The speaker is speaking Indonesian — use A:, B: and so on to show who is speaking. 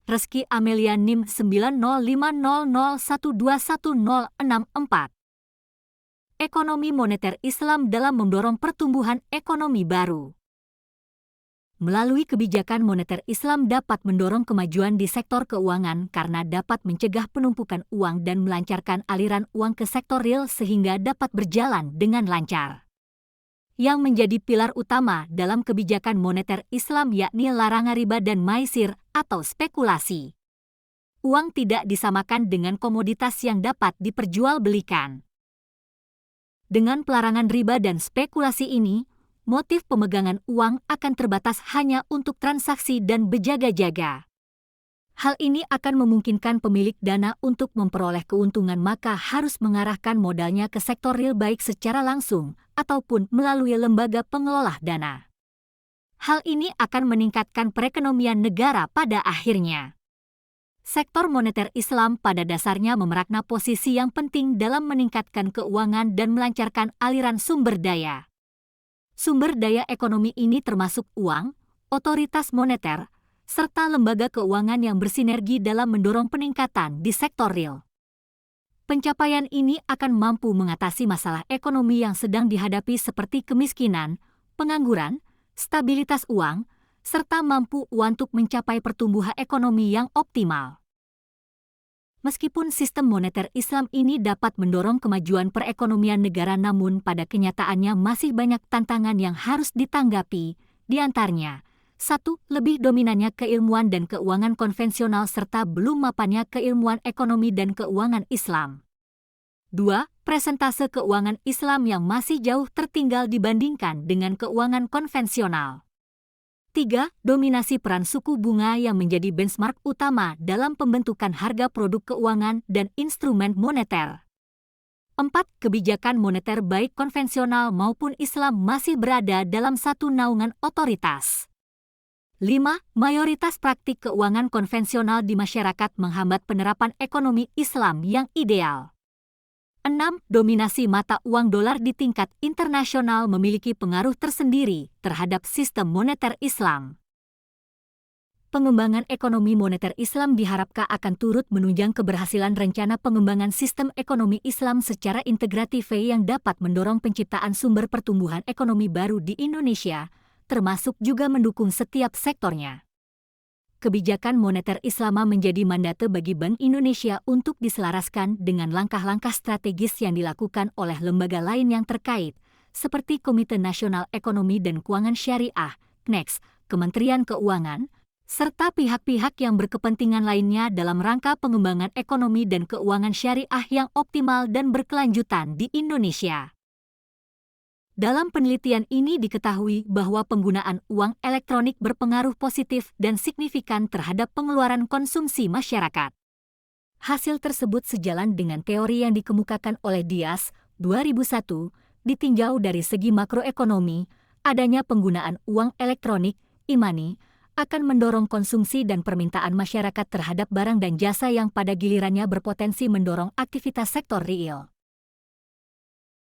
A: Reski Amelia NIM 90500121064. Ekonomi moneter Islam dalam mendorong pertumbuhan ekonomi baru. Melalui kebijakan moneter Islam dapat mendorong kemajuan di sektor keuangan karena dapat mencegah penumpukan uang dan melancarkan aliran uang ke sektor real sehingga dapat berjalan dengan lancar. Yang menjadi pilar utama dalam kebijakan moneter Islam yakni larangan riba dan maisir atau spekulasi. Uang tidak disamakan dengan komoditas yang dapat diperjualbelikan. Dengan pelarangan riba dan spekulasi ini, motif pemegangan uang akan terbatas hanya untuk transaksi dan berjaga-jaga. Hal ini akan memungkinkan pemilik dana untuk memperoleh keuntungan maka harus mengarahkan modalnya ke sektor real baik secara langsung ataupun melalui lembaga pengelola dana. Hal ini akan meningkatkan perekonomian negara pada akhirnya. Sektor moneter Islam pada dasarnya memerakna posisi yang penting dalam meningkatkan keuangan dan melancarkan aliran sumber daya. Sumber daya ekonomi ini termasuk uang, otoritas moneter, serta lembaga keuangan yang bersinergi dalam mendorong peningkatan di sektor real. Pencapaian ini akan mampu mengatasi masalah ekonomi yang sedang dihadapi seperti kemiskinan, pengangguran, stabilitas uang, serta mampu untuk mencapai pertumbuhan ekonomi yang optimal. Meskipun sistem moneter Islam ini dapat mendorong kemajuan perekonomian negara namun pada kenyataannya masih banyak tantangan yang harus ditanggapi, di antaranya 1. Lebih dominannya keilmuan dan keuangan konvensional serta belum mapannya keilmuan ekonomi dan keuangan Islam. 2. Presentase keuangan Islam yang masih jauh tertinggal dibandingkan dengan keuangan konvensional. 3. Dominasi peran suku bunga yang menjadi benchmark utama dalam pembentukan harga produk keuangan dan instrumen moneter. 4. Kebijakan moneter baik konvensional maupun Islam masih berada dalam satu naungan otoritas. 5. Mayoritas praktik keuangan konvensional di masyarakat menghambat penerapan ekonomi Islam yang ideal. 6. Dominasi mata uang dolar di tingkat internasional memiliki pengaruh tersendiri terhadap sistem moneter Islam. Pengembangan ekonomi moneter Islam diharapkan akan turut menunjang keberhasilan rencana pengembangan sistem ekonomi Islam secara integratif yang dapat mendorong penciptaan sumber pertumbuhan ekonomi baru di Indonesia, termasuk juga mendukung setiap sektornya. Kebijakan moneter Islam menjadi mandate bagi Bank Indonesia untuk diselaraskan dengan langkah-langkah strategis yang dilakukan oleh lembaga lain yang terkait, seperti Komite Nasional Ekonomi dan Keuangan Syariah, KNEX, Kementerian Keuangan, serta pihak-pihak yang berkepentingan lainnya dalam rangka pengembangan ekonomi dan keuangan syariah yang optimal dan berkelanjutan di Indonesia. Dalam penelitian ini diketahui bahwa penggunaan uang elektronik berpengaruh positif dan signifikan terhadap pengeluaran konsumsi masyarakat. Hasil tersebut sejalan dengan teori yang dikemukakan oleh Dias, 2001, ditinjau dari segi makroekonomi, adanya penggunaan uang elektronik, e-money, akan mendorong konsumsi dan permintaan masyarakat terhadap barang dan jasa yang pada gilirannya berpotensi mendorong aktivitas sektor real.